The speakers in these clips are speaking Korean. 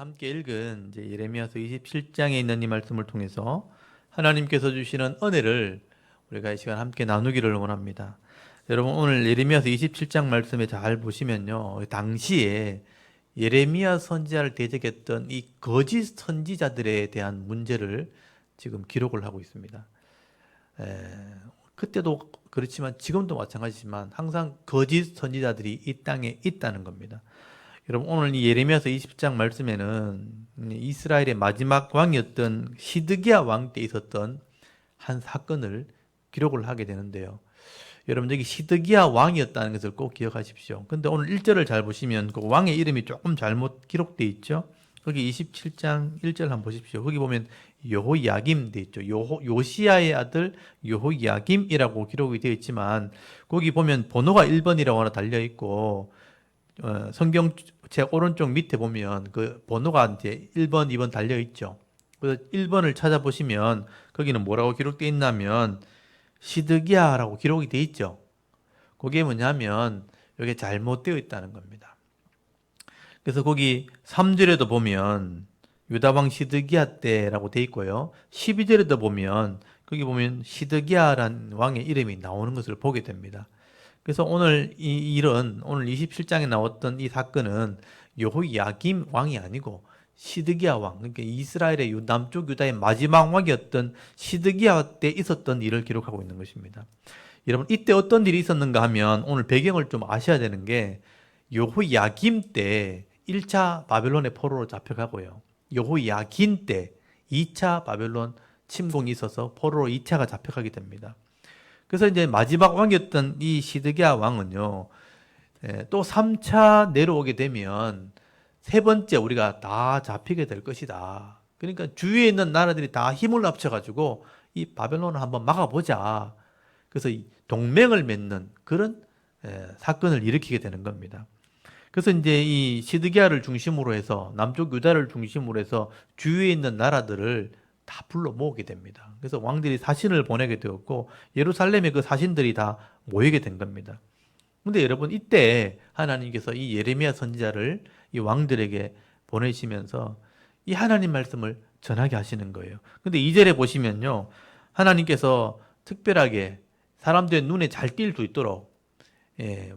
함께 읽은 이제 예레미야서 27장에 있는 이 말씀을 통해서 하나님께서 주시는 은혜를 우리가 이 시간 함께 나누기를 원합니다. 여러분, 오늘 예레미야서 27장 말씀에 잘 보시면요, 당시에 예레미야 선지자를 대적했던 이 거짓 선지자들에 대한 문제를 지금 기록을 하고 있습니다. 그때도 그렇지만 지금도 마찬가지지만 항상 거짓 선지자들이 이 땅에 있다는 겁니다. 여러분, 오늘 이 예레미야서 20장 말씀에는 이스라엘의 마지막 왕이었던 시드기야 왕 때 있었던 한 사건을 기록을 하게 되는데요. 여러분, 여기 시드기야 왕이었다는 것을 꼭 기억하십시오. 근데 오늘 1절을 잘 보시면 그 왕의 이름이 조금 잘못 기록되어 있죠. 거기 27장 1절 한번 보십시오. 거기 보면 여호야김 돼 있죠. 요시야의 아들 여호야김이라고 기록이 되어 있지만 거기 보면 번호가 1번이라고 하나 달려 있고 성경책 오른쪽 밑에 보면 그 번호가 이제 1번, 2번 달려 있죠. 그래서 1번을 찾아보시면 거기는 뭐라고 기록되어 있냐면 시드기야라고 기록이 되어 있죠. 그게 뭐냐면 이게 잘못되어 있다는 겁니다. 그래서 거기 3절에도 보면 유다왕 시드기야 때라고 되어 있고요. 12절에도 보면 거기 보면 시드기야라는 왕의 이름이 나오는 것을 보게 됩니다. 그래서 오늘 오늘 27장에 나왔던 이 사건은 여호야김 왕이 아니고 시드기야 왕, 그러니까 이스라엘의 남쪽 유다의 마지막 왕이었던 시드기야 때 있었던 일을 기록하고 있는 것입니다. 여러분, 이때 어떤 일이 있었는가 하면 오늘 배경을 좀 아셔야 되는 게 여호야김 때 1차 바벨론의 포로로 잡혀가고요. 여호야긴 때 2차 바벨론 침공이 있어서 포로로 2차가 잡혀가게 됩니다. 그래서 이제 마지막 왕이었던 이 시드기야 왕은요, 또 3차 내려오게 되면 세 번째 우리가 다 잡히게 될 것이다. 그러니까 주위에 있는 나라들이 다 힘을 합쳐가지고 이 바벨론을 한번 막아보자. 그래서 이 동맹을 맺는 그런 사건을 일으키게 되는 겁니다. 그래서 이제 이 시드기야를 중심으로 해서 남쪽 유다를 중심으로 해서 주위에 있는 나라들을 다 불러 모으게 됩니다. 그래서 왕들이 사신을 보내게 되었고 예루살렘에 그 사신들이 다 모이게 된 겁니다. 근데 여러분, 이때 하나님께서 이 예레미야 선지자를 이 왕들에게 보내시면서 이 하나님 말씀을 전하게 하시는 거예요. 근데 2절에 보시면요, 하나님께서 특별하게 사람들의 눈에 잘 띌 수 있도록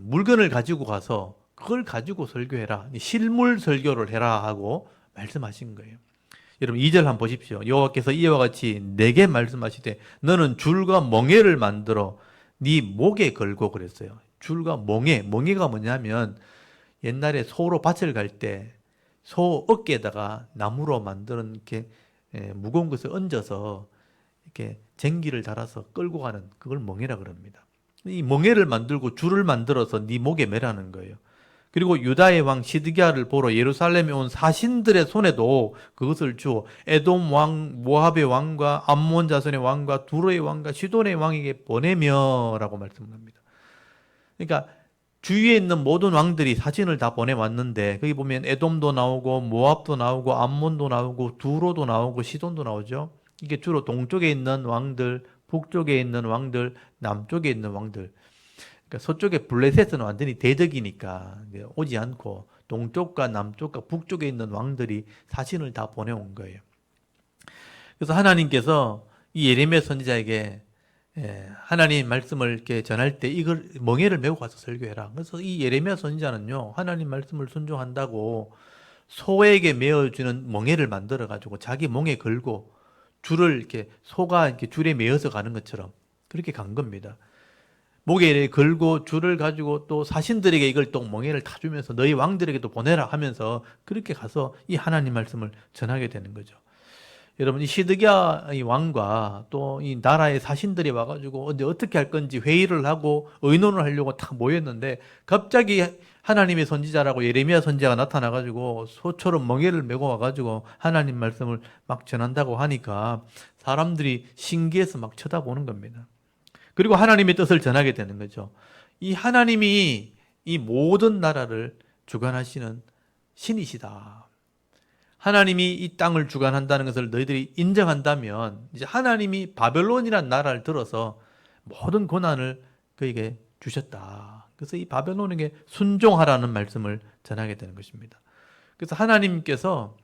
물건을 가지고 가서 그걸 가지고 설교해라, 실물 설교를 해라 하고 말씀하신 거예요. 여러분, 2절 한번 보십시오. 여호와께서 이와 같이 내게 말씀하시되 너는 줄과 멍에를 만들어 네 목에 걸고 그랬어요. 줄과 멍에가 뭐냐면 옛날에 소로 밭을 갈 때 소 어깨에다가 나무로 만드는 이렇게 무거운 것을 얹어서 이렇게 쟁기를 달아서 끌고 가는 그걸 멍에라 그럽니다. 이 멍에를 만들고 줄을 만들어서 네 목에 매라는 거예요. 그리고 유다의 왕 시드기야를 보러 예루살렘에 온 사신들의 손에도 그것을 주어 에돔 왕, 모압의 왕과 암몬 자손의 왕과 두로의 왕과 시돈의 왕에게 보내며라고 말씀합니다. 그러니까 주위에 있는 모든 왕들이 사신을 다 보내왔는데 거기 보면 에돔도 나오고 모압도 나오고 암몬도 나오고 두로도 나오고 시돈도 나오죠. 이게 주로 동쪽에 있는 왕들, 북쪽에 있는 왕들, 남쪽에 있는 왕들. 그러니까 서쪽에 블레셋은 완전히 대적이니까 오지 않고 동쪽과 남쪽과 북쪽에 있는 왕들이 사신을 다 보내온 거예요. 그래서 하나님께서 이 예레미야 선지자에게 하나님 말씀을 이렇게 전할 때 이걸 멍에를 메고 가서 설교해라. 그래서 이 예레미야 선지자는요, 하나님 말씀을 순종한다고 소에게 메어주는 멍에를 만들어 가지고 자기 멍에 걸고 줄을 이렇게 소가 이렇게 줄에 메어서 가는 것처럼 그렇게 간 겁니다. 목에 걸고 줄을 가지고 또 사신들에게 이걸 또 멍에를 타주면서 너희 왕들에게도 보내라 하면서 그렇게 가서 이 하나님 말씀을 전하게 되는 거죠. 여러분, 이 시드기야 이 왕과 또 이 나라의 사신들이 와가지고 어떻게 할 건지 회의를 하고 의논을 하려고 딱 모였는데 갑자기 하나님의 선지자라고 예레미야 선지자가 나타나가지고 소처럼 멍에를 메고 와가지고 하나님 말씀을 막 전한다고 하니까 사람들이 신기해서 막 쳐다보는 겁니다. 그리고 하나님의 뜻을 전하게 되는 거죠. 이 하나님이 이 모든 나라를 주관하시는 신이시다. 하나님이 이 땅을 주관한다는 것을 너희들이 인정한다면 이제 하나님이 바벨론이라는 나라를 들어서 모든 고난을 그에게 주셨다. 그래서 이 바벨론에게 순종하라는 말씀을 전하게 되는 것입니다. 그래서 하나님께서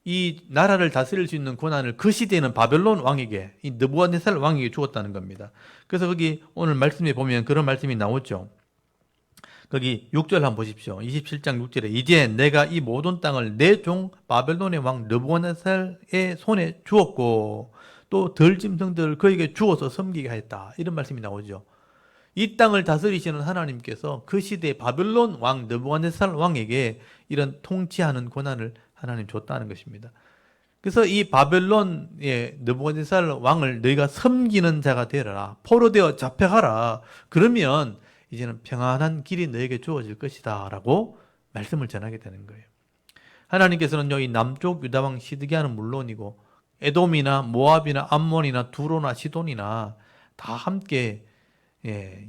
이 나라를 다스릴 수 있는 권한을 그 시대에는 바벨론 왕에게, 이 느부갓네살 왕에게 주었다는 겁니다. 그래서 거기 오늘 말씀에 보면 그런 말씀이 나오죠. 거기 6절 한번 보십시오. 27장 6절에 이제 내가 이 모든 땅을 내 종 바벨론의 왕 느부갓네살의 손에 주었고 또 들짐승들을 그에게 주어서 섬기게 하였다. 이런 말씀이 나오죠. 이 땅을 다스리시는 하나님께서 그 시대의 바벨론 왕 느부갓네살 왕에게 이런 통치하는 권한을 하나님 줬다는 것입니다. 그래서 이 바벨론의 느부갓네살 왕을 너희가 섬기는 자가 되어라. 포로되어 잡혀가라. 그러면 이제는 평안한 길이 너에게 주어질 것이다 라고 말씀을 전하게 되는 거예요. 하나님께서는 이 남쪽 유다왕 시드기야는 물론이고 에돔이나 모압이나 암몬이나 두로나 시돈이나 다 함께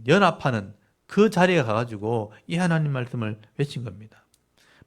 연합하는 그 자리에 가가지고 이 하나님 말씀을 외친 겁니다.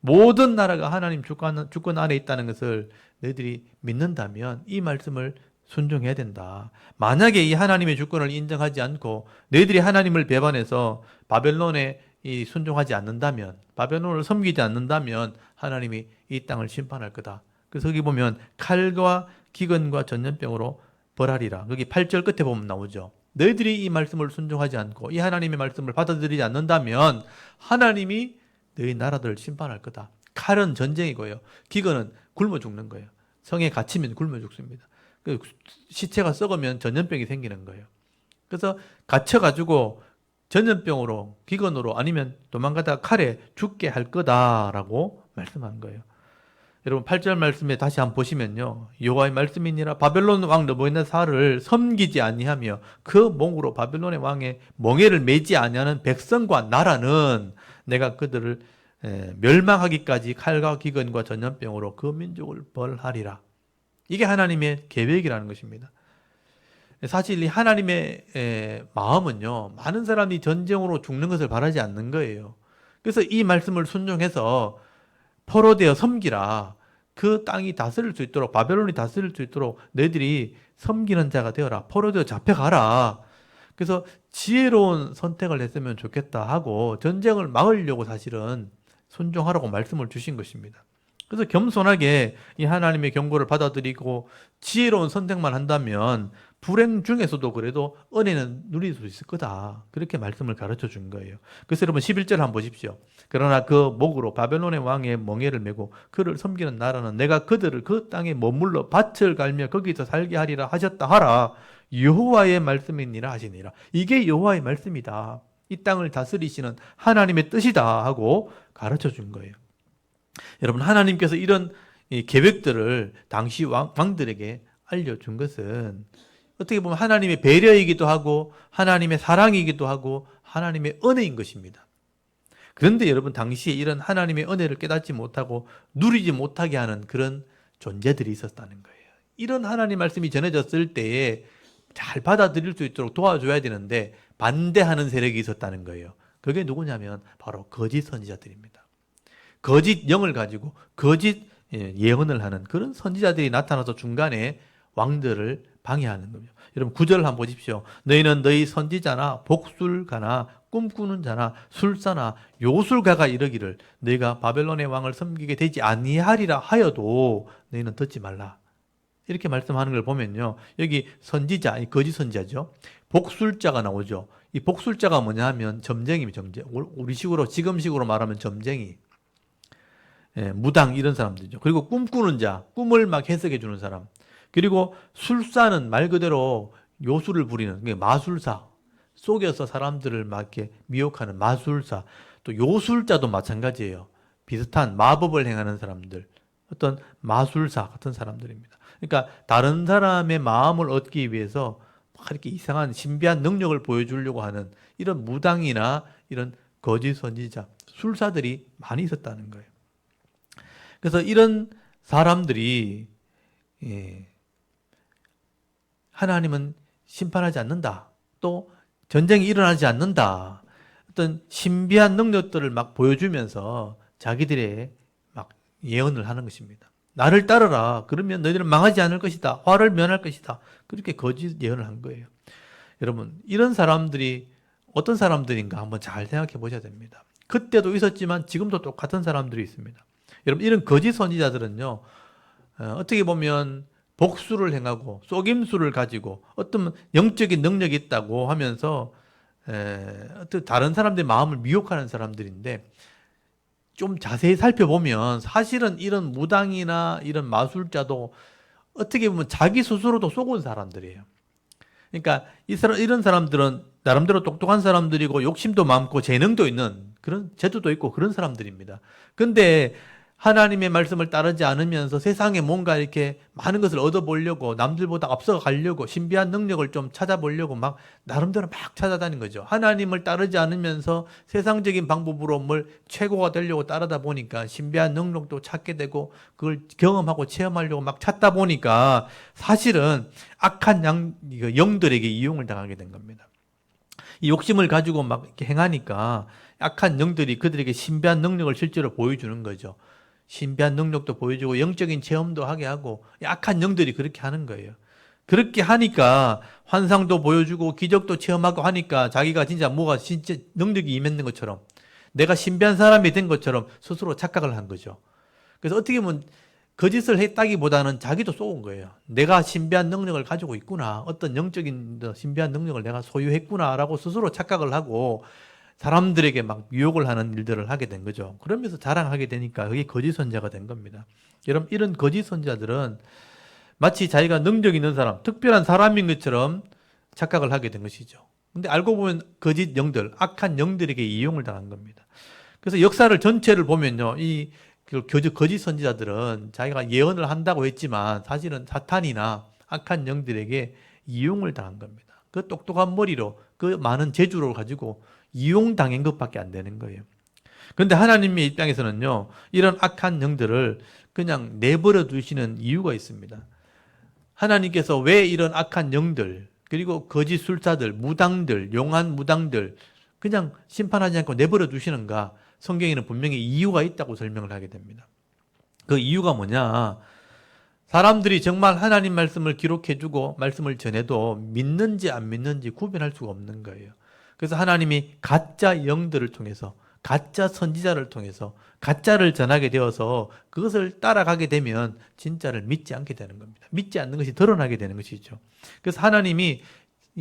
모든 나라가 하나님 주권 아래 있다는 것을 너희들이 믿는다면 이 말씀을 순종해야 된다. 만약에 이 하나님의 주권을 인정하지 않고 너희들이 하나님을 배반해서 바벨론에 순종하지 않는다면, 바벨론을 섬기지 않는다면 하나님이 이 땅을 심판할 거다. 그래서 여기 보면 칼과 기근과 전염병으로 벌하리라. 여기 8절 끝에 보면 나오죠. 너희들이 이 말씀을 순종하지 않고 이 하나님의 말씀을 받아들이지 않는다면 하나님이 너희 나라들을 심판할 거다. 칼은 전쟁이고요. 기근은 굶어 죽는 거예요. 성에 갇히면 굶어 죽습니다. 시체가 썩으면 전염병이 생기는 거예요. 그래서 갇혀가지고 전염병으로, 기근으로 아니면 도망가다가 칼에 죽게 할 거다라고 말씀한 거예요. 여러분 8절 말씀에 다시 한번 보시면요. 여호와의 말씀이니라 바벨론 왕 느부갓네살을 섬기지 아니하며 그 몽으로 바벨론의 왕의 멍에를 매지 아니하는 백성과 나라는 내가 그들을 멸망하기까지 칼과 기근과 전염병으로 그 민족을 벌하리라. 이게 하나님의 계획이라는 것입니다. 사실 이 하나님의 마음은요, 많은 사람이 전쟁으로 죽는 것을 바라지 않는 거예요. 그래서 이 말씀을 순종해서 포로되어 섬기라. 그 땅이 다스릴 수 있도록, 바벨론이 다스릴 수 있도록 너희들이 섬기는 자가 되어라. 포로되어 잡혀가라. 그래서 지혜로운 선택을 했으면 좋겠다 하고 전쟁을 막으려고 사실은 순종하라고 말씀을 주신 것입니다. 그래서 겸손하게 이 하나님의 경고를 받아들이고 지혜로운 선택만 한다면 불행 중에서도 그래도 은혜는 누릴 수 있을 거다. 그렇게 말씀을 가르쳐 준 거예요. 그래서 여러분 11절 한번 보십시오. 그러나 그 목으로 바벨론의 왕의 멍에를 메고 그를 섬기는 나라는 내가 그들을 그 땅에 머물러 밭을 갈며 거기서 살게 하리라 하셨다 하라. 여호와의 말씀이니라 하시니라. 이게 여호와의 말씀이다. 이 땅을 다스리시는 하나님의 뜻이다 하고 가르쳐 준 거예요. 여러분 하나님께서 이런 계획들을 당시 왕들에게 알려준 것은 어떻게 보면 하나님의 배려이기도 하고 하나님의 사랑이기도 하고 하나님의 은혜인 것입니다. 그런데 여러분 당시에 이런 하나님의 은혜를 깨닫지 못하고 누리지 못하게 하는 그런 존재들이 있었다는 거예요. 이런 하나님 말씀이 전해졌을 때에 잘 받아들일 수 있도록 도와줘야 되는데 반대하는 세력이 있었다는 거예요. 그게 누구냐면 바로 거짓 선지자들입니다. 거짓 영을 가지고 거짓 예언을 하는 그런 선지자들이 나타나서 중간에 왕들을 방해하는 거죠. 여러분 9절 한번 보십시오. 너희는 너희 선지자나 복술가나 꿈꾸는 자나 술사나 요술가가 이르기를 너희가 바벨론의 왕을 섬기게 되지 아니하리라 하여도 너희는 듣지 말라. 이렇게 말씀하는 걸 보면요. 여기 선지자, 거짓 선지자죠. 복술자가 나오죠. 이 복술자가 뭐냐 하면 점쟁이입니다. 점쟁이. 우리식으로 지금식으로 말하면 점쟁이. 무당 이런 사람들이죠. 그리고 꿈꾸는 자, 꿈을 막 해석해 주는 사람. 그리고 술사는 말 그대로 요술을 부리는 마술사, 속여서 사람들을 막 이렇게 미혹하는 마술사. 또 요술자도 마찬가지예요. 비슷한 마법을 행하는 사람들, 어떤 마술사 같은 사람들입니다. 그러니까 다른 사람의 마음을 얻기 위해서 막 이렇게 이상한 신비한 능력을 보여주려고 하는 이런 무당이나 이런 거짓 선지자, 술사들이 많이 있었다는 거예요. 그래서 이런 사람들이 하나님은 심판하지 않는다. 또 전쟁이 일어나지 않는다. 어떤 신비한 능력들을 막 보여주면서 자기들의 막 예언을 하는 것입니다. 나를 따르라. 그러면 너희들은 망하지 않을 것이다. 화를 면할 것이다. 그렇게 거짓 예언을 한 거예요. 여러분, 이런 사람들이 어떤 사람들인가 한번 잘 생각해 보셔야 됩니다. 그때도 있었지만 지금도 똑같은 사람들이 있습니다. 여러분, 이런 거짓 선지자들은요, 어떻게 보면 복수를 행하고 속임수를 가지고 어떤 영적인 능력이 있다고 하면서 어떤 다른 사람들의 마음을 미혹하는 사람들인데, 좀 자세히 살펴보면 사실은 이런 무당이나 이런 마술자도 어떻게 보면 자기 스스로도 속은 사람들이에요. 그러니까 이런 사람들은 나름대로 똑똑한 사람들이고 욕심도 많고 재능도 있는 그런 재주도 있고 그런 사람들입니다. 근데 하나님의 말씀을 따르지 않으면서 세상에 뭔가 이렇게 많은 것을 얻어보려고, 남들보다 앞서 가려고, 신비한 능력을 좀 찾아보려고 막 나름대로 막 찾아다닌 거죠. 하나님을 따르지 않으면서 세상적인 방법으로 뭘 최고가 되려고 따르다 보니까 신비한 능력도 찾게 되고 그걸 경험하고 체험하려고 막 찾다 보니까 사실은 악한 영들에게 이용을 당하게 된 겁니다. 이 욕심을 가지고 막 이렇게 행하니까 악한 영들이 그들에게 신비한 능력을 실제로 보여주는 거죠. 신비한 능력도 보여주고 영적인 체험도 하게 하고, 악한 영들이 그렇게 하는 거예요. 그렇게 하니까 환상도 보여주고 기적도 체험하고 하니까 자기가 진짜 뭐가 진짜 능력이 임했는 것처럼, 내가 신비한 사람이 된 것처럼 스스로 착각을 한 거죠. 그래서 어떻게 보면 거짓을 했다기보다는 자기도 쏘은 거예요. 내가 신비한 능력을 가지고 있구나. 어떤 영적인 신비한 능력을 내가 소유했구나라고 스스로 착각을 하고 사람들에게 막 유혹을 하는 일들을 하게 된 거죠. 그러면서 자랑하게 되니까 그게 거짓 선지자가 된 겁니다. 여러분, 이런 거짓 선지자들은 마치 자기가 능력 있는 사람, 특별한 사람인 것처럼 착각을 하게 된 것이죠. 근데 알고 보면 거짓 영들, 악한 영들에게 이용을 당한 겁니다. 그래서 역사를 전체를 보면요, 거짓 선지자들은 자기가 예언을 한다고 했지만 사실은 사탄이나 악한 영들에게 이용을 당한 겁니다. 그 똑똑한 머리로, 그 많은 재주를 가지고 이용당한 것밖에 안 되는 거예요. 그런데 하나님의 입장에서는요, 이런 악한 영들을 그냥 내버려 두시는 이유가 있습니다. 하나님께서 왜 이런 악한 영들, 그리고 거짓 술사들, 무당들, 용한 무당들 그냥 심판하지 않고 내버려 두시는가? 성경에는 분명히 이유가 있다고 설명을 하게 됩니다. 그 이유가 뭐냐? 사람들이 정말 하나님 말씀을 기록해주고 말씀을 전해도 믿는지 안 믿는지 구별할 수가 없는 거예요. 그래서 하나님이 가짜 영들을 통해서, 가짜 선지자를 통해서 가짜를 전하게 되어서 그것을 따라가게 되면 진짜를 믿지 않게 되는 겁니다. 믿지 않는 것이 드러나게 되는 것이죠. 그래서 하나님이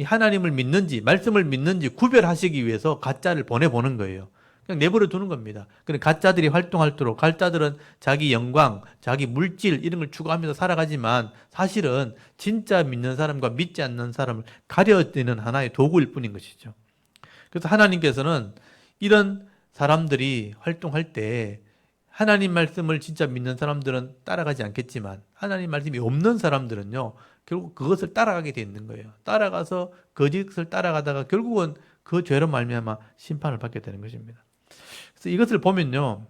하나님을 믿는지 말씀을 믿는지 구별하시기 위해서 가짜를 보내보는 거예요. 그냥 내버려 두는 겁니다. 근데 가짜들이 활동할수록, 가짜들은 자기 영광, 자기 물질 이런 걸 추구하면서 살아가지만 사실은 진짜 믿는 사람과 믿지 않는 사람을 가려내는 하나의 도구일 뿐인 것이죠. 그래서 하나님께서는 이런 사람들이 활동할 때 하나님 말씀을 진짜 믿는 사람들은 따라가지 않겠지만 하나님 말씀이 없는 사람들은요, 결국 그것을 따라가게 돼 있는 거예요. 따라가서 거짓을 따라가다가 결국은 그 죄로 말미암아 심판을 받게 되는 것입니다. 그래서 이것을 보면요,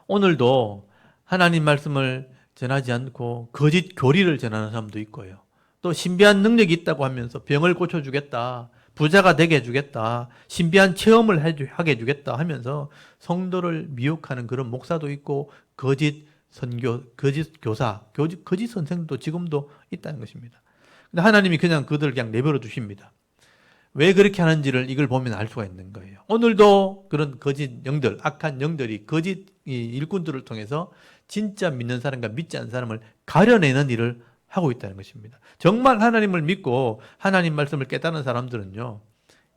오늘도 하나님 말씀을 전하지 않고 거짓 교리를 전하는 사람도 있고요. 또 신비한 능력이 있다고 하면서 병을 고쳐주겠다, 부자가 되게 해주겠다, 신비한 체험을 하게 해주겠다 하면서 성도를 미혹하는 그런 목사도 있고, 거짓 선교, 거짓 교사, 거짓 선생도 지금도 있다는 것입니다. 근데 하나님이 그냥 그들을 그냥 내버려 두십니다. 왜 그렇게 하는지를 이걸 보면 알 수가 있는 거예요. 오늘도 그런 거짓 영들, 악한 영들이 거짓 일꾼들을 통해서 진짜 믿는 사람과 믿지 않는 사람을 가려내는 일을 하고 있다는 것입니다. 정말 하나님을 믿고 하나님 말씀을 깨닫는 사람들은요,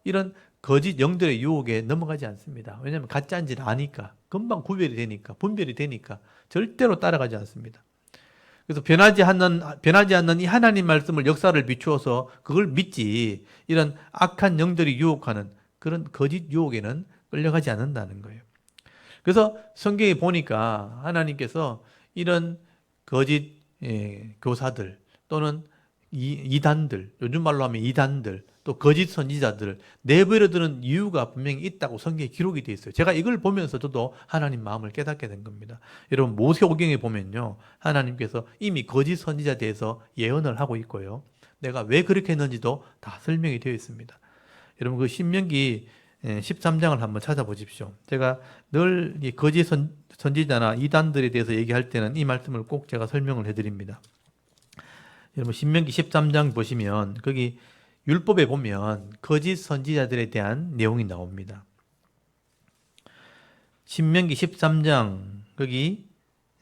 이런 거짓 영들의 유혹에 넘어가지 않습니다. 왜냐하면 가짜인지를 아니까, 금방 구별이 되니까, 분별이 되니까 절대로 따라가지 않습니다. 그래서 변하지 않는 이 하나님 말씀을, 역사를 비추어서 그걸 믿지, 이런 악한 영들이 유혹하는 그런 거짓 유혹에는 끌려가지 않는다는 거예요. 그래서 성경에 보니까 하나님께서 이런 거짓 교사들 또는 이단들, 요즘 말로 하면 이단들, 또 거짓 선지자들을 내버려두는 이유가 분명히 있다고 성경에 기록이 되어 있어요. 제가 이걸 보면서 저도 하나님 마음을 깨닫게 된 겁니다. 여러분, 모세오경에 보면요, 하나님께서 이미 거짓 선지자에 대해서 예언을 하고 있고요, 내가 왜 그렇게 했는지도 다 설명이 되어 있습니다. 여러분, 그 신명기 13장을 한번 찾아보십시오. 제가 늘 이 거짓 선지자나 이단들에 대해서 얘기할 때는 이 말씀을 꼭 제가 설명을 해드립니다. 여러분, 신명기 13장 보시면 거기 율법에 보면 거짓 선지자들에 대한 내용이 나옵니다. 신명기 13장 거기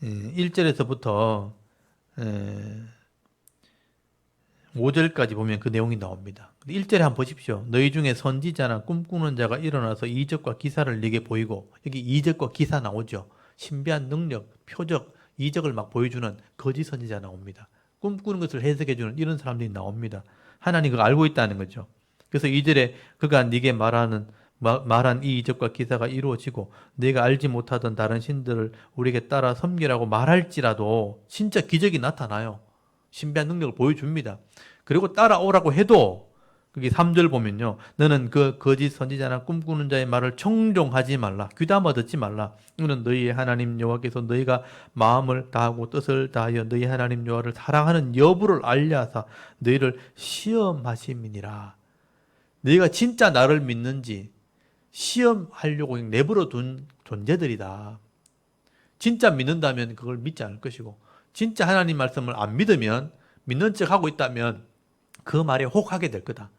1절에서부터 5절까지 보면 그 내용이 나옵니다. 1절에 한번 보십시오. 너희 중에 선지자나 꿈꾸는 자가 일어나서 이적과 기사를 네게 보이고, 여기 이적과 기사 나오죠. 신비한 능력, 표적, 이적을 막 보여주는 거짓 선지자 나옵니다. 꿈꾸는 것을 해석해주는 이런 사람들이 나옵니다. 하나님 그거 알고 있다는 거죠. 그래서 2절에 그가 네게 말한 이 이적과 기사가 이루어지고 네가 알지 못하던 다른 신들을 우리에게 따라 섬기라고 말할지라도 진짜 기적이 나타나요. 신비한 능력을 보여줍니다. 그리고 따라오라고 해도 거기 3절 보면요. 너는 그 거짓 선지자나 꿈꾸는 자의 말을 청종하지 말라. 귀담아 듣지 말라. 이는 너희의 하나님 여호와께서 너희가 마음을 다하고 뜻을 다하여 너희 하나님 여호와를 사랑하는 여부를 알려하사 너희를 시험하심이니라. 너희가 진짜 나를 믿는지 시험하려고 내버려 둔 존재들이다. 진짜 믿는다면 그걸 믿지 않을 것이고, 진짜 하나님 말씀을 안 믿으면, 믿는 척 하고 있다면 그 말에 혹하게 될 거다.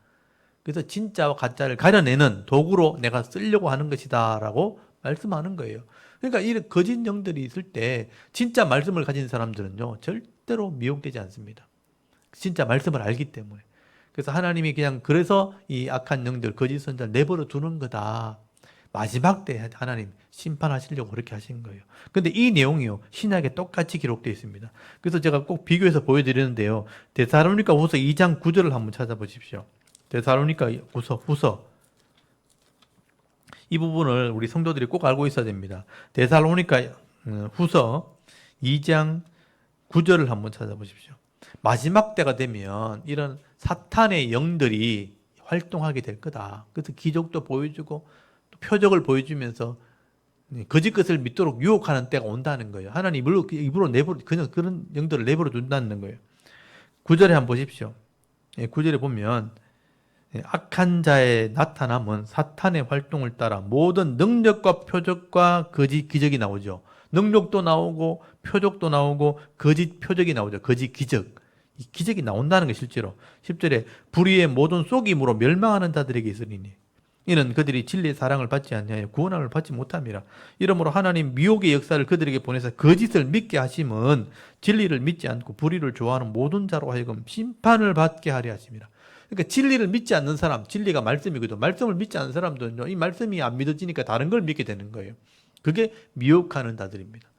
그래서 진짜와 가짜를 가려내는 도구로 내가 쓰려고 하는 것이다 라고 말씀하는 거예요. 그러니까 이런 거짓 영들이 있을 때 진짜 말씀을 가진 사람들은요 절대로 미혹되지 않습니다. 진짜 말씀을 알기 때문에. 그래서 하나님이 그냥 그래서 이 악한 영들, 거짓 선지자를 내버려 두는 거다. 마지막 때 하나님 심판하시려고 그렇게 하신 거예요. 근데 이 내용이요 신약에 똑같이 기록되어 있습니다. 그래서 제가 꼭 비교해서 보여드리는데요. 데살로니가 후서 2장 9절을 한번 찾아보십시오. 데살로니가 후서 이 부분을 우리 성도들이 꼭 알고 있어야 됩니다. 데살로니가 후서 2장 9절을 한번 찾아보십시오. 마지막 때가 되면 이런 사탄의 영들이 활동하게 될 거다. 그래서 기적도 보여주고 또 표적을 보여주면서 거짓 것을 믿도록 유혹하는 때가 온다는 거예요. 하나님 입으로 내버려 그냥 그런 영들을 내버려 둔다는 거예요. 9절에 한번 보십시오. 9절에 보면 악한 자의 나타남은 사탄의 활동을 따라 모든 능력과 표적과 거짓 기적이 나오죠. 능력도 나오고 표적도 나오고 거짓 표적이 나오죠. 거짓 기적. 이 기적이 나온다는 게 실제로 10절에 불의의 모든 속임으로 멸망하는 자들에게 있으리니 이는 그들이 진리의 사랑을 받지 않냐여 구원함을 받지 못함이라. 이러므로 하나님 미혹의 역사를 그들에게 보내서 거짓을 믿게 하심은 진리를 믿지 않고 불의를 좋아하는 모든 자로 하여금 심판을 받게 하려 하심이라. 그러니까 진리를 믿지 않는 사람, 진리가 말씀이거든. 말씀을 믿지 않는 사람들은요, 이 말씀이 안 믿어지니까 다른 걸 믿게 되는 거예요. 그게 미혹하는 자들입니다.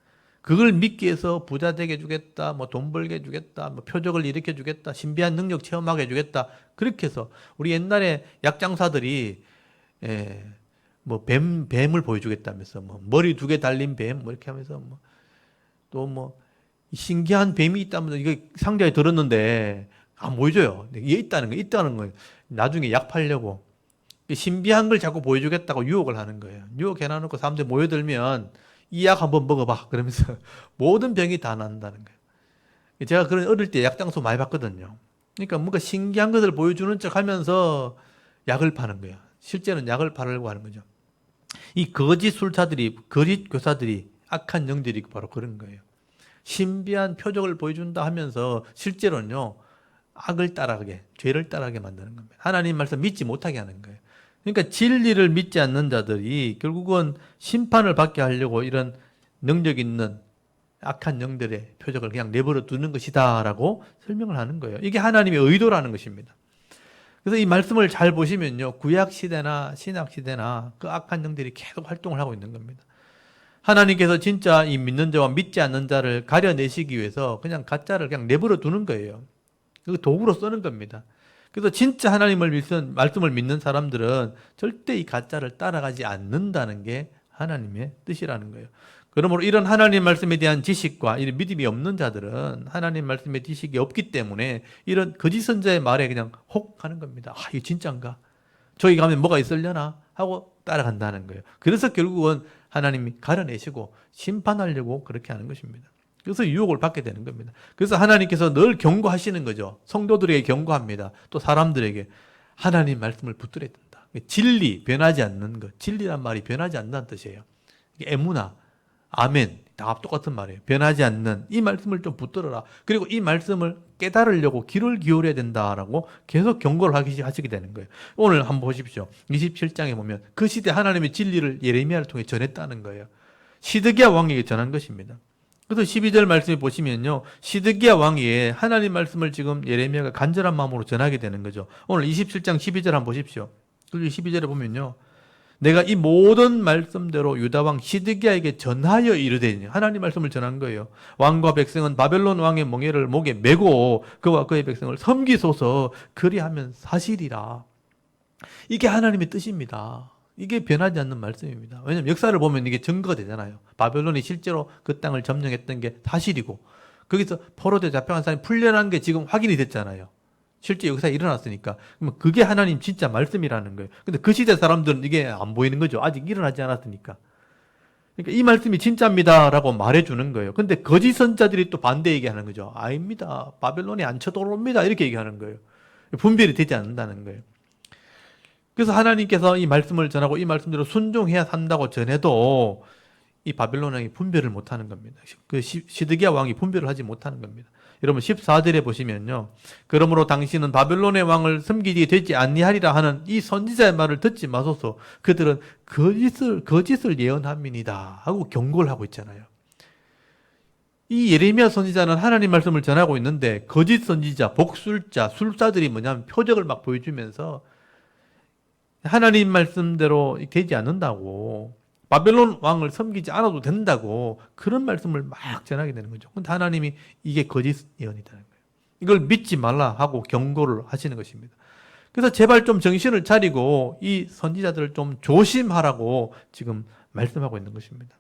그걸 믿기 위해서 부자 되게 해주겠다, 뭐 돈 벌게 해주겠다, 뭐 표적을 일으켜 주겠다, 신비한 능력 체험하게 해주겠다. 그렇게 해서 우리 옛날에 약장사들이 뭐 뱀을 보여주겠다면서 뭐 머리 2개 달린 뱀, 뭐 이렇게 하면서 뭐 또 뭐 신기한 뱀이 있다면서 이거 상자에 들었는데 안 보여줘요. 이게 있다는 거예요. 나중에 약 팔려고 신비한 걸 자꾸 보여주겠다고 유혹을 하는 거예요. 유혹해놔놓고 사람들이 모여들면 이 약 한번 먹어봐. 그러면서 모든 병이 다 난다는 거예요. 제가 그런 어릴 때 약장소 많이 봤거든요. 그러니까 뭔가 신기한 것을 보여주는 척 하면서 약을 파는 거예요. 실제는 약을 팔으려고 하는 거죠. 이 거짓 술사들이, 거짓 교사들이, 악한 영들이 바로 그런 거예요. 신비한 표적을 보여준다 하면서 실제로는요, 악을 따라가게, 죄를 따라가게 만드는 겁니다. 하나님 말씀 믿지 못하게 하는 거예요. 그러니까 진리를 믿지 않는 자들이 결국은 심판을 받게 하려고 이런 능력 있는 악한 영들의 표적을 그냥 내버려 두는 것이다 라고 설명을 하는 거예요. 이게 하나님의 의도라는 것입니다. 그래서 이 말씀을 잘 보시면요, 구약시대나 신약시대나 그 악한 영들이 계속 활동을 하고 있는 겁니다. 하나님께서 진짜 이 믿는 자와 믿지 않는 자를 가려내시기 위해서 그냥 가짜를 그냥 내버려 두는 거예요. 그 도구로 쓰는 겁니다. 그래서 진짜 말씀을 믿는 사람들은 절대 이 가짜를 따라가지 않는다는 게 하나님의 뜻이라는 거예요. 그러므로 이런 하나님 말씀에 대한 지식과 이런 믿음이 없는 자들은 하나님 말씀의 지식이 없기 때문에 이런 거짓 선자의 말에 그냥 혹 하는 겁니다. 아, 이게 진짜인가? 저기 가면 뭐가 있으려나? 하고 따라간다는 거예요. 그래서 결국은 하나님이 가려내시고 심판하려고 그렇게 하는 것입니다. 그래서 유혹을 받게 되는 겁니다. 그래서 하나님께서 늘 경고하시는 거죠. 성도들에게 경고합니다. 또 사람들에게 하나님 말씀을 붙들어야 된다. 진리, 변하지 않는 것. 진리란 말이 변하지 않는다는 뜻이에요. 에무나, 아멘, 다 똑같은 말이에요. 변하지 않는 이 말씀을 좀 붙들어라. 그리고 이 말씀을 깨달으려고 귀를 기울여야 된다라고 계속 경고를 하시게 되는 거예요. 오늘 한번 보십시오. 27장에 보면 그 시대 하나님의 진리를 예레미야를 통해 전했다는 거예요. 시드기야 왕에게 전한 것입니다. 그래서 12절 말씀에 보시면요, 시드기야 왕이 하나님 말씀을 지금 예레미야가 간절한 마음으로 전하게 되는 거죠. 오늘 27장 12절 한번 보십시오. 그리고 12절에 보면요, 내가 이 모든 말씀대로 유다 왕 시드기야에게 전하여 이르되, 하나님 말씀을 전한 거예요. 왕과 백성은 바벨론 왕의 멍에를 목에 메고 그와 그의 백성을 섬기소서, 그리하면 사실이라. 이게 하나님의 뜻입니다. 이게 변하지 않는 말씀입니다. 왜냐하면 역사를 보면 이게 증거가 되잖아요. 바벨론이 실제로 그 땅을 점령했던 게 사실이고, 거기서 포로되어 잡혀간 사람이 풀려난 게 지금 확인이 됐잖아요. 실제 역사에 일어났으니까. 그러면 그게 하나님 진짜 말씀이라는 거예요. 근데 그 시대 사람들은 이게 안 보이는 거죠. 아직 일어나지 않았으니까. 그러니까 이 말씀이 진짜입니다라고 말해주는 거예요. 근데 거짓 선자들이 또 반대 얘기하는 거죠. 아닙니다. 바벨론이 안 쳐들어옵니다. 이렇게 얘기하는 거예요. 분별이 되지 않는다는 거예요. 그래서 하나님께서 이 말씀을 전하고 이 말씀대로 순종해야 산다고 전해도 이 바벨론 왕이 분별을 못하는 겁니다. 그 시드기야 왕이 분별을 하지 못하는 겁니다. 여러분 14절에 보시면요, 그러므로 당신은 바벨론의 왕을 섬기지 되지 아니하리라 하는 이 선지자의 말을 듣지 마소서. 그들은 거짓을 예언함이니이다 하고 경고를 하고 있잖아요. 이 예레미야 선지자는 하나님 말씀을 전하고 있는데 거짓 선지자, 복술자, 술사들이 뭐냐면 표적을 막 보여주면서 하나님 말씀대로 되지 않는다고, 바벨론 왕을 섬기지 않아도 된다고 그런 말씀을 막 전하게 되는 거죠. 근데 하나님이 이게 거짓 예언이라는 거예요. 이걸 믿지 말라 하고 경고를 하시는 것입니다. 그래서 제발 좀 정신을 차리고 이 선지자들을 좀 조심하라고 지금 말씀하고 있는 것입니다.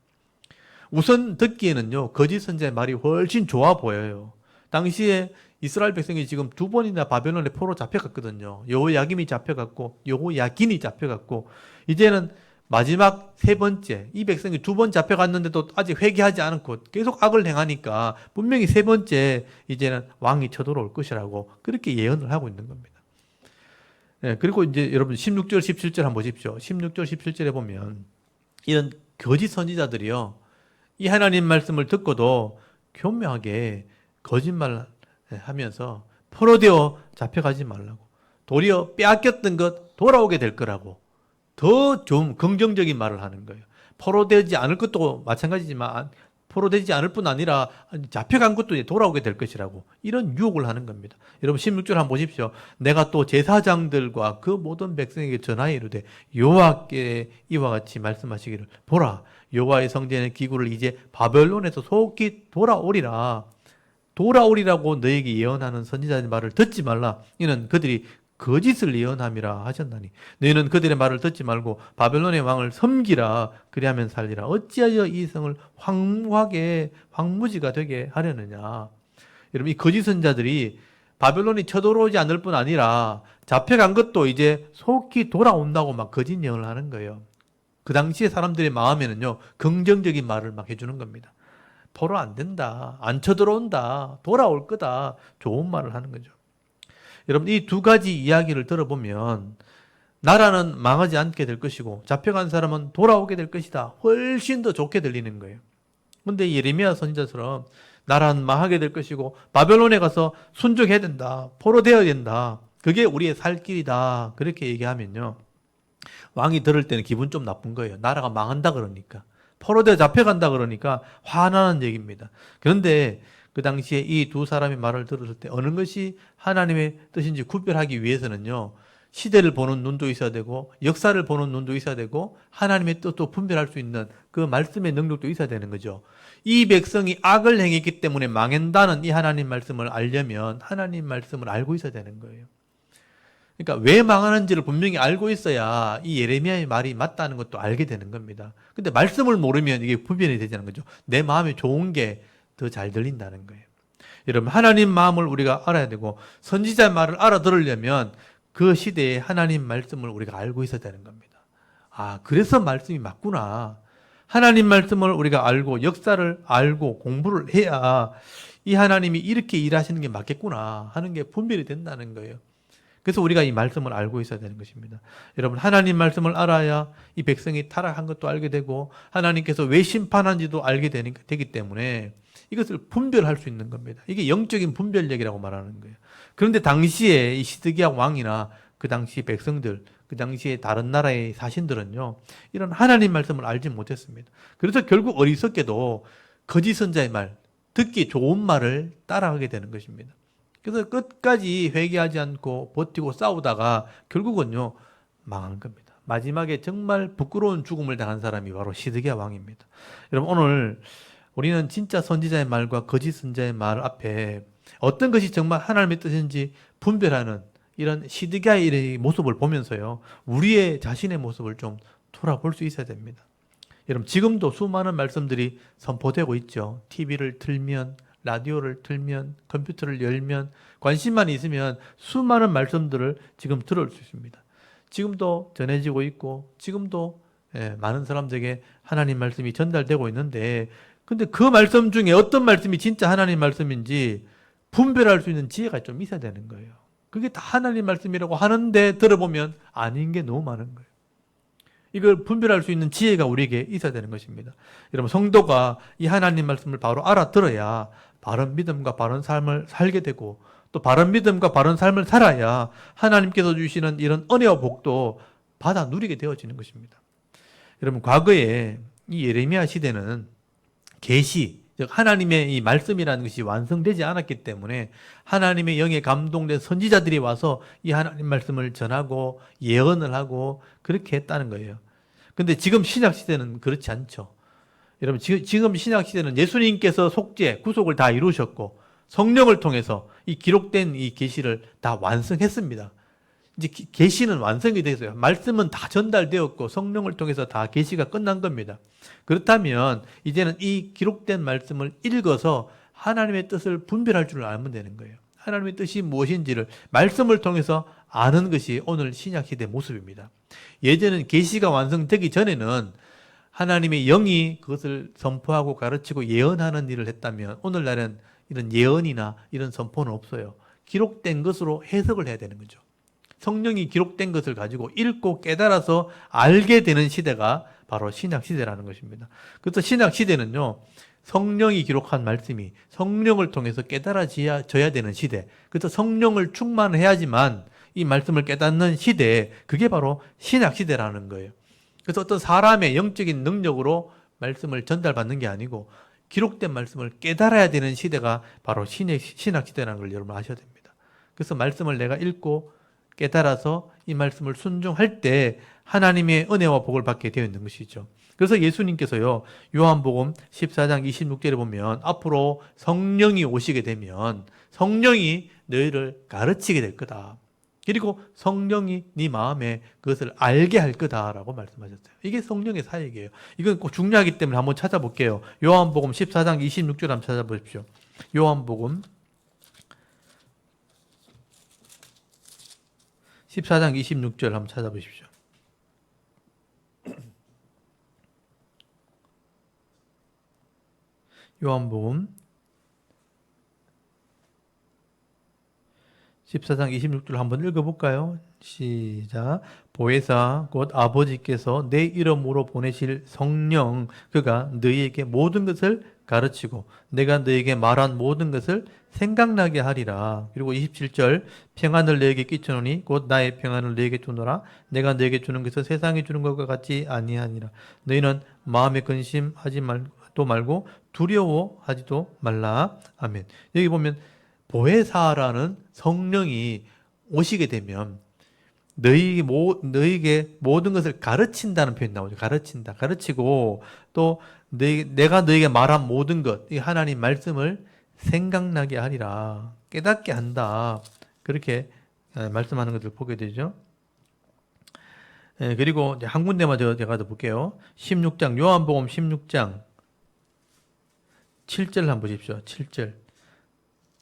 우선 듣기에는요, 거짓 선지자의 말이 훨씬 좋아 보여요. 당시에 이스라엘 백성이 지금 2번이나 바벨론에 포로 잡혀갔거든요. 여호야김이 잡혀갔고 여호야긴이 잡혀갔고, 이제는 마지막 3번째, 이 백성이 2번 잡혀갔는데도 아직 회개하지 않고 계속 악을 행하니까 분명히 3번째 이제는 왕이 쳐들어올 것이라고 그렇게 예언을 하고 있는 겁니다. 네, 그리고 이제 여러분 16절 17절 한번 보십시오. 16절 17절에 보면 이런 거짓 선지자들이요, 이 하나님 말씀을 듣고도 교묘하게 거짓말 하면서 포로되어 잡혀가지 말라고, 도리어 빼앗겼던 것 돌아오게 될 거라고 더 좀 긍정적인 말을 하는 거예요. 포로되지 않을 것도 마찬가지지만 포로되지 않을 뿐 아니라 잡혀간 것도 돌아오게 될 것이라고 이런 유혹을 하는 겁니다. 여러분 16절 한번 보십시오. 내가 또 제사장들과 그 모든 백성에게 전하여 이르되 여호와께 이와 같이 말씀하시기를, 보라, 여호와의 성전의 기구를 이제 바벨론에서 속히 돌아오리라고 너에게 예언하는 선지자의 말을 듣지 말라. 이는 그들이 거짓을 예언함이라 하셨나니 너희는 그들의 말을 듣지 말고 바벨론의 왕을 섬기라. 그리하면 살리라. 어찌하여 이 성을 황무지가 되게 하려느냐. 여러분, 이 거짓 선지자들이 바벨론이 쳐들어오지 않을 뿐 아니라 잡혀간 것도 이제 속히 돌아온다고 막 거짓 예언을 하는 거예요. 그 당시에 사람들의 마음에는요, 긍정적인 말을 막 해주는 겁니다. 포로 안 된다, 안 쳐들어온다, 돌아올 거다, 좋은 말을 하는 거죠. 여러분, 이 2가지 이야기를 들어보면 나라는 망하지 않게 될 것이고 잡혀간 사람은 돌아오게 될 것이다, 훨씬 더 좋게 들리는 거예요. 그런데 예레미야 선지자처럼 나라는 망하게 될 것이고 바벨론에 가서 순종해야 된다, 포로되어야 된다, 그게 우리의 살 길이다, 그렇게 얘기하면요, 왕이 들을 때는 기분 좀 나쁜 거예요. 나라가 망한다 그러니까, 포로되어 잡혀간다 그러니까 화나는 얘기입니다. 그런데 그 당시에 이 2 사람의 말을 들었을 때 어느 것이 하나님의 뜻인지 구별하기 위해서는요, 시대를 보는 눈도 있어야 되고 역사를 보는 눈도 있어야 되고 하나님의 뜻도 분별할 수 있는 그 말씀의 능력도 있어야 되는 거죠. 이 백성이 악을 행했기 때문에 망한다는 이 하나님 말씀을 알려면 하나님 말씀을 알고 있어야 되는 거예요. 그러니까 왜 망하는지를 분명히 알고 있어야 이 예레미야의 말이 맞다는 것도 알게 되는 겁니다. 근데 말씀을 모르면 이게 분별이 되자는 거죠. 내 마음에 좋은 게 더 잘 들린다는 거예요. 여러분, 하나님 마음을 우리가 알아야 되고 선지자의 말을 알아들으려면 그 시대에 하나님 말씀을 우리가 알고 있어야 되는 겁니다. 아, 그래서 말씀이 맞구나. 하나님 말씀을 우리가 알고 역사를 알고 공부를 해야 이 하나님이 이렇게 일하시는 게 맞겠구나 하는 게 분별이 된다는 거예요. 그래서 우리가 이 말씀을 알고 있어야 되는 것입니다. 여러분, 하나님 말씀을 알아야 이 백성이 타락한 것도 알게 되고 하나님께서 왜 심판한지도 알게 되기 때문에 이것을 분별할 수 있는 겁니다. 이게 영적인 분별력이라고 말하는 거예요. 그런데 당시에 이 시드기야 왕이나 그 당시 백성들, 그 당시에 다른 나라의 사신들은요, 이런 하나님 말씀을 알지 못했습니다. 그래서 결국 어리석게도 거짓 선자의 말, 듣기 좋은 말을 따라하게 되는 것입니다. 그래서 끝까지 회개하지 않고 버티고 싸우다가 결국은요, 망한 겁니다. 마지막에 정말 부끄러운 죽음을 당한 사람이 바로 시드기야 왕입니다. 여러분, 오늘 우리는 진짜 선지자의 말과 거짓 선지자의 말 앞에 어떤 것이 정말 하나님의 뜻인지 분별하는 이런 시드기야의 모습을 보면서요, 우리의 자신의 모습을 좀 돌아볼 수 있어야 됩니다. 여러분, 지금도 수많은 말씀들이 선포되고 있죠. TV를 틀면, 라디오를 틀면, 컴퓨터를 열면, 관심만 있으면 수많은 말씀들을 지금 들을 수 있습니다. 지금도 전해지고 있고, 지금도 많은 사람들에게 하나님 말씀이 전달되고 있는데, 근데 그 말씀 중에 어떤 말씀이 진짜 하나님 말씀인지 분별할 수 있는 지혜가 좀 있어야 되는 거예요. 그게 다 하나님 말씀이라고 하는데 들어보면 아닌 게 너무 많은 거예요. 이걸 분별할 수 있는 지혜가 우리에게 있어야 되는 것입니다. 여러분, 성도가 이 하나님 말씀을 바로 알아들어야 바른 믿음과 바른 삶을 살게 되고, 또 바른 믿음과 바른 삶을 살아야 하나님께서 주시는 이런 은혜와 복도 받아 누리게 되어지는 것입니다. 여러분, 과거에 이 예레미야 시대는 계시, 즉 하나님의 이 말씀이라는 것이 완성되지 않았기 때문에 하나님의 영에 감동된 선지자들이 와서 이 하나님 말씀을 전하고 예언을 하고 그렇게 했다는 거예요. 근데 지금 신약 시대는 그렇지 않죠. 여러분, 지금 신약 시대는 예수님께서 속죄, 구속을 다 이루셨고 성령을 통해서 이 기록된 이 계시를 다 완성했습니다. 이제 계시는 완성이 됐어요. 말씀은 다 전달되었고 성령을 통해서 다 계시가 끝난 겁니다. 그렇다면 이제는 이 기록된 말씀을 읽어서 하나님의 뜻을 분별할 줄 알면 되는 거예요. 하나님의 뜻이 무엇인지를 말씀을 통해서 아는 것이 오늘 신약 시대의 모습입니다. 예전에는 계시가 완성되기 전에는 하나님의 영이 그것을 선포하고 가르치고 예언하는 일을 했다면 오늘날은 이런 예언이나 이런 선포는 없어요. 기록된 것으로 해석을 해야 되는 거죠. 성령이 기록된 것을 가지고 읽고 깨달아서 알게 되는 시대가 바로 신약 시대라는 것입니다. 그래서 신약 시대는요, 성령이 기록한 말씀이 성령을 통해서 깨달아져야 되는 시대. 그래서 성령을 충만해야지만 이 말씀을 깨닫는 시대, 그게 바로 신약 시대라는 거예요. 그래서 어떤 사람의 영적인 능력으로 말씀을 전달받는 게 아니고 기록된 말씀을 깨달아야 되는 시대가 바로 신약 시대라는 걸 여러분 아셔야 됩니다. 그래서 말씀을 내가 읽고 깨달아서 이 말씀을 순종할 때 하나님의 은혜와 복을 받게 되어 있는 것이죠. 그래서 예수님께서요, 요한복음 14장 26절에 보면 앞으로 성령이 오시게 되면 성령이 너희를 가르치게 될 거다. 그리고 성령이 네 마음에 그것을 알게 할 거다라고 말씀하셨어요. 이게 성령의 사역이에요. 이건 꼭 중요하기 때문에 한번 찾아볼게요. 요한복음 14장 26절 한번 찾아보십시오. 요한복음 14장 26절 한번 찾아보십시오. 요한복음 14장 26절 한번 읽어볼까요? 시작. 보혜사 곧 아버지께서 내 이름으로 보내실 성령, 그가 너희에게 모든 것을 가르치고 내가 너희에게 말한 모든 것을 생각나게 하리라. 그리고 27절, 평안을 너희에게 끼쳐노니 곧 나의 평안을 너희에게 주노라. 내가 너희에게 주는 것은 세상이 주는 것과 같지 아니하니라. 너희는 마음에 근심하지 말고 두려워하지도 말라. 아멘. 여기 보면 보혜사라는 성령이 오시게 되면 너희에게 모든 것을 가르친다는 표현이 나오죠. 가르친다. 가르치고 또 내가 너희에게 말한 모든 것, 이 하나님 말씀을 생각나게 하리라. 깨닫게 한다. 그렇게 말씀하는 것을 보게 되죠. 그리고 한 군데만 제가 더 볼게요. 16장, 요한복음 16장 7절 한번 보십시오. 7절.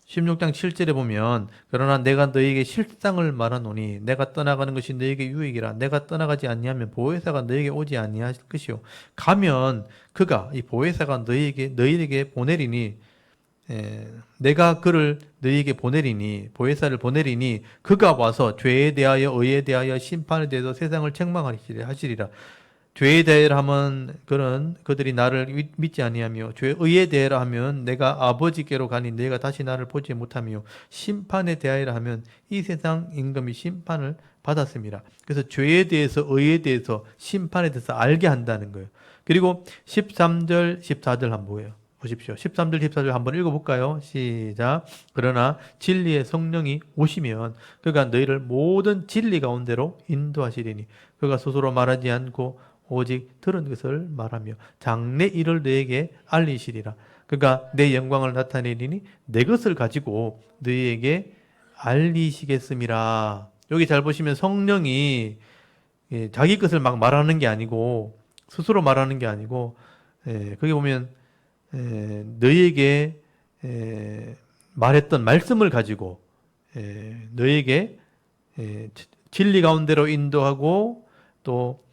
16장 7절에 보면 그러나 내가 너희에게 실상을 말하노니 내가 떠나가는 것이 너희에게 유익이라. 내가 떠나가지 아니하면 보혜사가 너희에게 오지 아니할 것이요 가면 그가 이 보혜사가 너희에게 보내리니 내가 그를 너희에게 보내리니 보혜사를 보내리니 그가 와서 죄에 대하여 의에 대하여 심판에 대해서 세상을 책망하시리라. 죄에 대하여 하면 그들이 나를 믿지 아니하며 의에 대하여 하면 내가 아버지께로 가니 너희가 다시 나를 보지 못하며 심판에 대하여 하면 이 세상 임금이 심판을 받았습니다. 그래서 죄에 대해서 의에 대해서 심판에 대해서 알게 한다는 거예요. 그리고 13절 14절 한번 보여요. 보십시오. 13절, 14절 한번 읽어볼까요? 시작. 그러나 진리의 성령이 오시면 그가 너희를 모든 진리 가운데로 인도하시리니 그가 스스로 말하지 않고 오직 들은 것을 말하며 장래 일을 너에게 알리시리라. 그가 내 영광을 나타내리니 내 것을 가지고 너희에게 알리시겠음이라. 여기 잘 보시면 성령이 자기 것을 막 말하는 게 아니고 스스로 말하는 게 아니고 거기 보면 너희에게 말했던 말씀을 가지고 너희에게 진리 가운데로 인도하고 또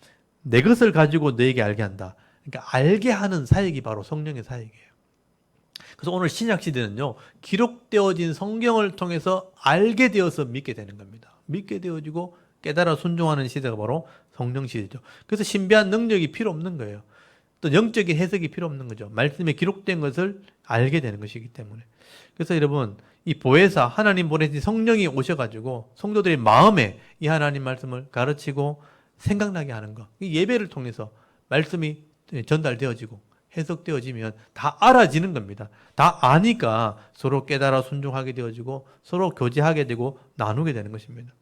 내 것을 가지고 너희에게 알게 한다. 그러니까 알게 하는 사역이 바로 성령의 사역이에요. 그래서 오늘 신약 시대는요, 기록되어진 성경을 통해서 알게 되어서 믿게 되는 겁니다. 믿게 되어지고 깨달아 순종하는 시대가 바로 성령 시대죠. 그래서 신비한 능력이 필요 없는 거예요. 또 영적인 해석이 필요 없는 거죠. 말씀에 기록된 것을 알게 되는 것이기 때문에. 그래서 여러분, 이 보혜사, 하나님 보내신 성령이 오셔가지고 성도들의 마음에 이 하나님 말씀을 가르치고 생각나게 하는 것. 이 예배를 통해서 말씀이 전달되어지고 해석되어지면 다 알아지는 겁니다. 다 아니까 서로 깨달아 순종하게 되어지고 서로 교제하게 되고 나누게 되는 것입니다.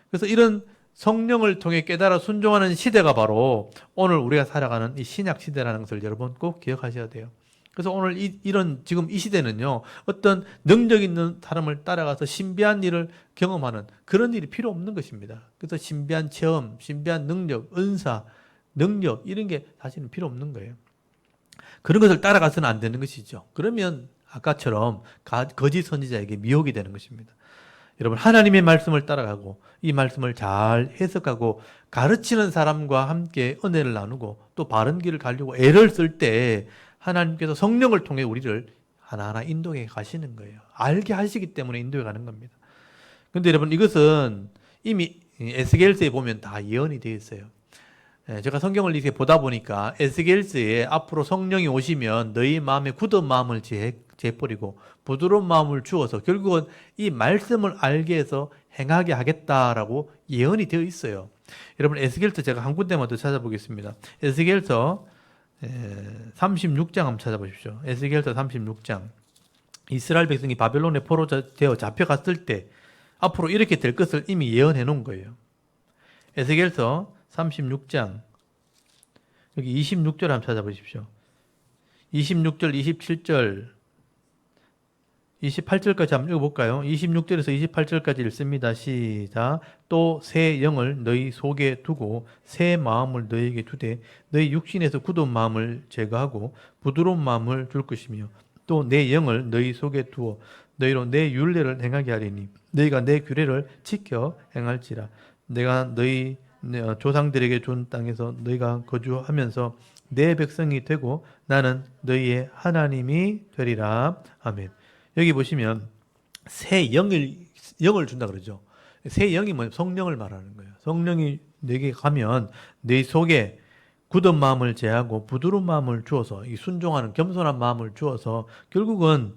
그래서 이런 성령을 통해 깨달아 순종하는 시대가 바로 오늘 우리가 살아가는 이 신약 시대라는 것을 여러분 꼭 기억하셔야 돼요. 그래서 오늘 이런 지금 이 시대는요, 어떤 능력 있는 사람을 따라가서 신비한 일을 경험하는 그런 일이 필요 없는 것입니다. 그래서 신비한 체험, 신비한 능력, 은사, 능력 이런 게 사실은 필요 없는 거예요. 그런 것을 따라가서는 안 되는 것이죠. 그러면 아까처럼 거짓 선지자에게 미혹이 되는 것입니다. 여러분, 하나님의 말씀을 따라가고 이 말씀을 잘 해석하고 가르치는 사람과 함께 은혜를 나누고 또 바른 길을 가려고 애를 쓸 때 하나님께서 성령을 통해 우리를 하나하나 인도해 가시는 거예요. 알게 하시기 때문에 인도해 가는 겁니다. 그런데 여러분, 이것은 이미 에스겔서에 보면 다 예언이 되어 있어요. 제가 성경을 이렇게 보다 보니까 에스겔서에 앞으로 성령이 오시면 너희 마음에 굳은 마음을 재버리고 부드러운 마음을 주어서 결국은 이 말씀을 알게 해서 행하게 하겠다라고 예언이 되어 있어요. 여러분, 에스겔서 제가 한 군데만 더 찾아보겠습니다. 에스겔서 36장 한번 찾아보십시오. 에스겔서 36장. 이스라엘 백성이 바벨론에 포로 되어 잡혀갔을 때 앞으로 이렇게 될 것을 이미 예언해 놓은 거예요. 에스겔서 36장 여기 26절 한번 찾아보십시오. 26절, 27절, 28절까지 한번 읽어볼까요? 26절에서 28절까지 읽습니다. 시작. 또 새 영을 너희 속에 두고 새 마음을 너희에게 주되 너희 육신에서 굳은 마음을 제거하고 부드러운 마음을 줄 것이며 또 내 영을 너희 속에 두어 너희로 내 율례를 행하게 하리니 너희가 내 규례를 지켜 행할지라. 내가 너희 조상들에게 준 땅에서 너희가 거주하면서 내 백성이 되고 나는 너희의 하나님이 되리라. 아멘. 여기 보시면 새 영을 준다 그러죠. 새 영이 뭐예요? 성령을 말하는 거예요. 성령이 내게 가면 내 속에 굳은 마음을 제하고 부드러운 마음을 주어서 이 순종하는 겸손한 마음을 주어서 결국은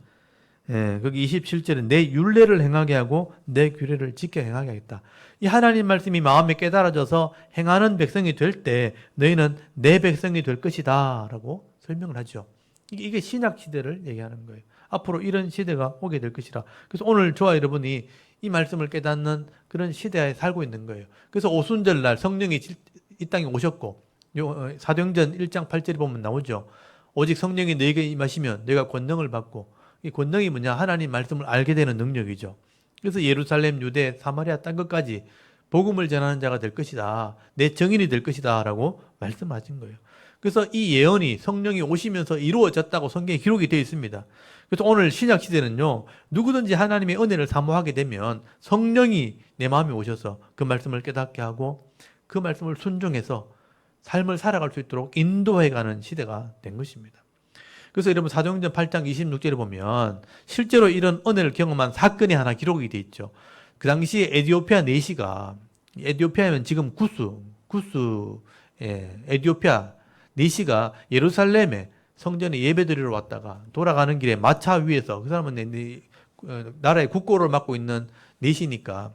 거기 27절에 내 율례를 행하게 하고 내 규례를 지켜 행하게 하겠다. 이 하나님 말씀이 마음에 깨달아져서 행하는 백성이 될 때 너희는 내 백성이 될 것이다 라고 설명을 하죠. 이게 신약 시대를 얘기하는 거예요. 앞으로 이런 시대가 오게 될 것이라. 그래서 오늘 저와 여러분이 이 말씀을 깨닫는 그런 시대에 살고 있는 거예요. 그래서 오순절날 성령이 이 땅에 오셨고 사도행전 1장 8절에 보면 나오죠. 오직 성령이 너에게 임하시면 너희가 권능을 받고 이 권능이 뭐냐? 하나님 말씀을 알게 되는 능력이죠. 그래서 예루살렘, 유대, 사마리아 땅 끝까지 복음을 전하는 자가 될 것이다. 내 증인이 될 것이다 라고 말씀하신 거예요. 그래서 이 예언이 성령이 오시면서 이루어졌다고 성경에 기록이 되어 있습니다. 그래서 오늘 신약 시대는요, 누구든지 하나님의 은혜를 사모하게 되면 성령이 내 마음에 오셔서 그 말씀을 깨닫게 하고 그 말씀을 순종해서 삶을 살아갈 수 있도록 인도해가는 시대가 된 것입니다. 그래서 여러분 사도행전 8장 26절에 보면 실제로 이런 은혜를 경험한 사건이 하나 기록이 되어 있죠. 그 당시에 에티오피아 내시가, 에티오피아면 지금 에티오피아 내시가 예루살렘에 성전에 예배드리러 왔다가 돌아가는 길에 마차 위에서, 그 사람은 나라의 국고를 맡고 있는 내시니까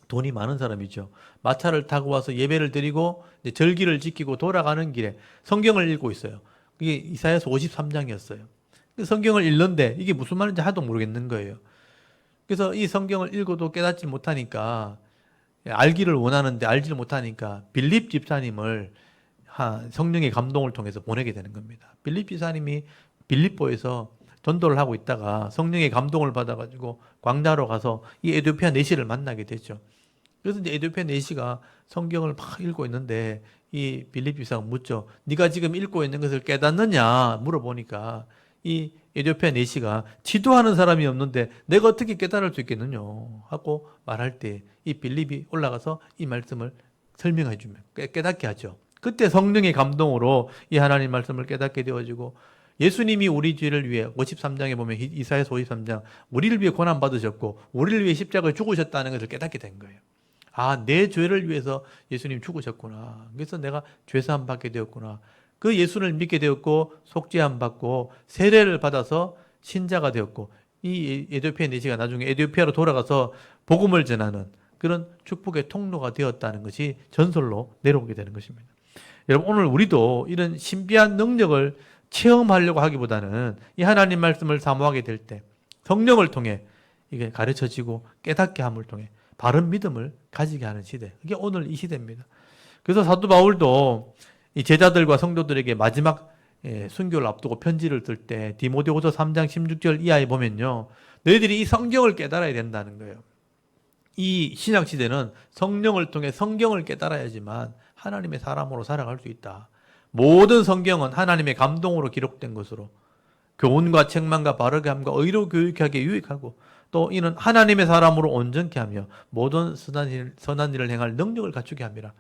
돈이 많은 사람이죠. 마차를 타고 와서 예배를 드리고 절기를 지키고 돌아가는 길에 성경을 읽고 있어요. 그게 이사야서 53장이었어요. 성경을 읽는데 이게 무슨 말인지 하나도 모르겠는 거예요. 그래서 이 성경을 읽어도 깨닫지 못하니까, 알기를 원하는데 알지를 못하니까 빌립 집사님을 성령의 감동을 통해서 보내게 되는 겁니다. 빌립 집사님이 빌립보에서 전도를 하고 있다가 성령의 감동을 받아가지고 광야로 가서 이 에티오피아 내시를 만나게 되죠. 그래서 이제 에티오피아 내시가 성경을 막 읽고 있는데 이 빌립 집사가 묻죠. 네가 지금 읽고 있는 것을 깨닫느냐 물어보니까 이 에티오피아 내시가 지도하는 사람이 없는데 내가 어떻게 깨달을 수 있겠느냐 하고 말할 때 이 빌립이 올라가서 이 말씀을 설명해 주면 깨닫게 하죠. 그때 성령의 감동으로 이 하나님 말씀을 깨닫게 되어지고, 예수님이 우리 죄를 위해 53장에 보면 이사야서 53장 우리를 위해 고난 받으셨고 우리를 위해 십자가에 죽으셨다는 것을 깨닫게 된 거예요. 아, 내 죄를 위해서 예수님 죽으셨구나. 그래서 내가 죄사함 받게 되었구나. 그 예수를 믿게 되었고 속죄함 받고 세례를 받아서 신자가 되었고, 이 에티오피아 내시가 나중에 에티오피아로 돌아가서 복음을 전하는 그런 축복의 통로가 되었다는 것이 전설로 내려오게 되는 것입니다. 여러분, 오늘 우리도 이런 신비한 능력을 체험하려고 하기보다는 이 하나님 말씀을 사모하게 될 때 성령을 통해 이게 가르쳐지고 깨닫게 함을 통해 바른 믿음을 가지게 하는 시대, 이게 오늘 이 시대입니다. 그래서 사도 바울도 이 제자들과 성도들에게 마지막 순교를 앞두고 편지를 쓸 때 디모데후서 3장 16절 이하에 보면요, 너희들이 이 성경을 깨달아야 된다는 거예요. 이 신약 시대는 성령을 통해 성경을 깨달아야지만 하나님의 사람으로 살아갈 수 있다. 모든 성경은 하나님의 감동으로 기록된 것으로 교훈과 책망과 바르게 함과 의로 교육하게 유익하고, 또 이는 하나님의 사람으로 온전케 하며 모든 선한 일을 행할 능력을 갖추게 합니다.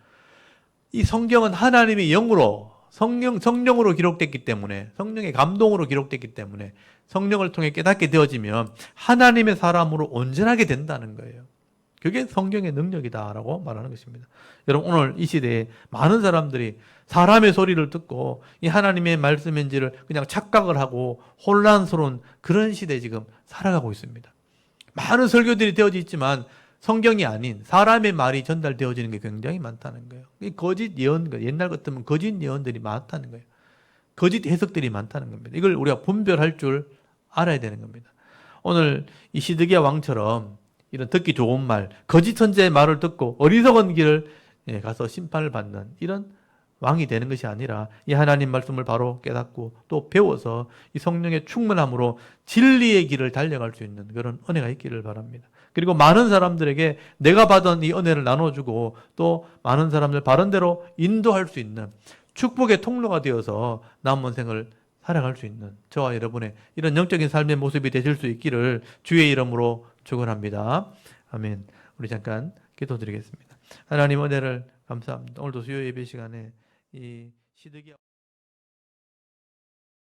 이 성경은 하나님의 영으로 성령으로 기록됐기 때문에, 성령의 감동으로 기록됐기 때문에 성령을 통해 깨닫게 되어지면 하나님의 사람으로 온전하게 된다는 거예요. 그게 성경의 능력이다라고 말하는 것입니다. 여러분, 오늘 이 시대에 많은 사람들이 사람의 소리를 듣고 이 하나님의 말씀인지를 그냥 착각을 하고 혼란스러운 그런 시대에 지금 살아가고 있습니다. 많은 설교들이 되어져 있지만 성경이 아닌 사람의 말이 전달되어지는 게 굉장히 많다는 거예요. 거짓 예언, 옛날 같으면 거짓 예언들이 많다는 거예요. 거짓 해석들이 많다는 겁니다. 이걸 우리가 분별할 줄 알아야 되는 겁니다. 오늘 이 시드기야 왕처럼 이런 듣기 좋은 말, 거짓 선지자의 말을 듣고 어리석은 길을 가서 심판을 받는 이런 왕이 되는 것이 아니라 이 하나님 말씀을 바로 깨닫고 또 배워서 이 성령의 충만함으로 진리의 길을 달려갈 수 있는 그런 은혜가 있기를 바랍니다. 그리고 많은 사람들에게 내가 받은 이 은혜를 나눠주고 또 많은 사람들 바른 대로 인도할 수 있는 축복의 통로가 되어서 남은 생을 살아갈 수 있는 저와 여러분의 이런 영적인 삶의 모습이 되실 수 있기를 주의 이름으로 축원합니다. 아멘. 우리 잠깐 기도드리겠습니다. 하나님 은혜를 감사합니다. 오늘도 수요 예배 시간에 이 시드기야